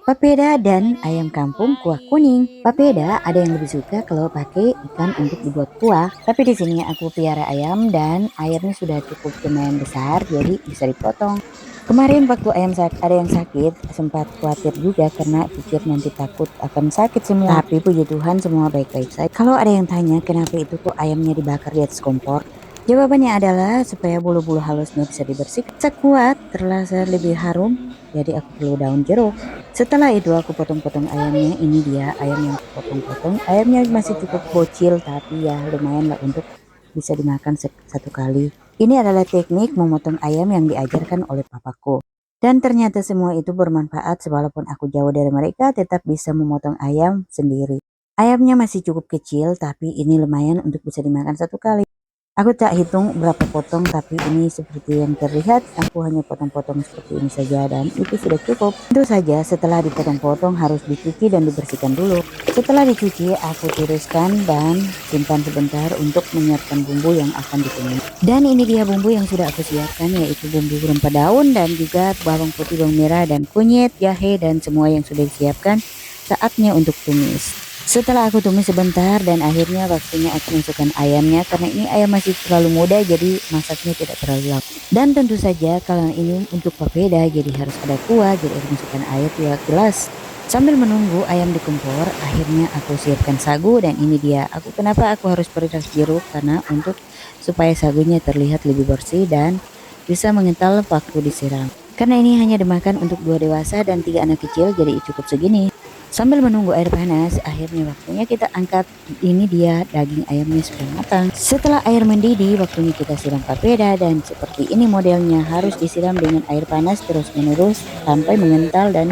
Papeda dan ayam kampung kuah kuning. Papeda ada yang lebih suka kalau pakai ikan untuk dibuat kuah. Tapi di sini aku piara ayam dan ayamnya sudah cukup lumayan besar jadi bisa dipotong. Kemarin waktu ada yang sakit sempat khawatir juga karena pikir nanti takut akan sakit semua. Tapi puji Tuhan semua baik-baik saja. Kalau ada yang tanya kenapa itu kok ayamnya dibakar di atas kompor, jawabannya adalah supaya bulu-bulu halusnya bisa dibersihkan. Sekuat terasa lebih harum, jadi aku perlu daun jeruk. Setelah itu aku potong-potong ayamnya. Ini dia ayam yang potong-potong. Ayamnya masih cukup bocil tapi ya lumayan lah untuk bisa dimakan satu kali. Ini adalah teknik memotong ayam yang diajarkan oleh papaku. Dan ternyata semua itu bermanfaat walaupun aku jauh dari mereka tetap bisa memotong ayam sendiri. Ayamnya masih cukup kecil tapi ini lumayan untuk bisa dimakan satu kali. Aku tak hitung berapa potong, tapi ini seperti yang terlihat, aku hanya potong-potong seperti ini saja dan itu sudah cukup. Tentu saja setelah dipotong-potong harus dicuci dan dibersihkan dulu. Setelah dicuci, aku tiriskan dan simpan sebentar untuk menyiapkan bumbu yang akan ditumis. Dan ini dia bumbu yang sudah aku siapkan, yaitu bumbu rempah daun dan juga bawang putih, bawang merah, dan kunyit, jahe, dan semua yang sudah disiapkan. Saatnya untuk tumis. Setelah aku tumis sebentar dan akhirnya waktunya aku masukkan ayamnya karena ini ayam masih terlalu muda jadi masaknya tidak terlalu lama. Dan tentu saja kalau ini untuk papeda jadi harus ada kuah, jadi aku masukkan air 2 gelas. Sambil menunggu ayam di kompor, akhirnya aku siapkan sagu dan ini dia. Kenapa aku harus peras jeruk karena untuk supaya sagunya terlihat lebih bersih dan bisa mengental waktu disiram. Karena ini hanya dimakan untuk 2 dewasa dan 3 anak kecil jadi cukup segini. Sambil menunggu air panas, akhirnya waktunya kita angkat. Ini dia daging ayamnya sudah matang. Setelah air mendidih, waktunya kita siram papeda dan seperti ini modelnya harus disiram dengan air panas terus menerus sampai mengental dan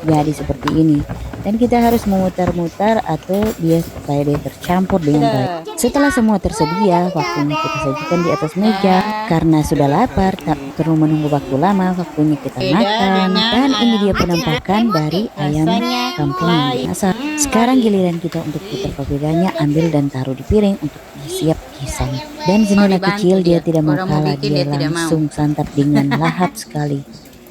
jadi seperti ini. Dan kita harus memutar-mutar atau dia supaya dia tercampur dengan baik. Setelah semua tersedia, waktunya kita sajikan di atas meja. Karena sudah lapar, tak perlu menunggu waktu lama, waktunya kita makan. Dan ini dia penampakan dari ayam kampung yang dimasak. Sekarang giliran kita untuk putar papedanya, ambil dan taruh di piring untuk siap kisam. Dan Zinona kecil dia tidak mau kalah, dia langsung santap dengan lahap sekali.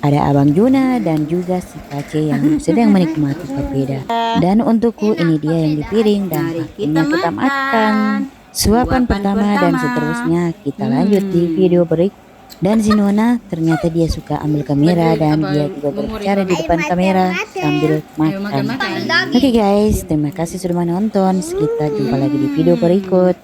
Ada Abang Juna dan juga si Pace yang sedang menikmati papeda. Dan untukku ini dia yang di piring dan waktunya kita makan. Suapan pertama dan seterusnya kita lanjut di video berikut. Dan Zinona ternyata dia suka ambil kamera dan dia juga berbicara di depan kamera sambil makan. Oke guys, terima kasih sudah menonton. Kita jumpa lagi di video berikut.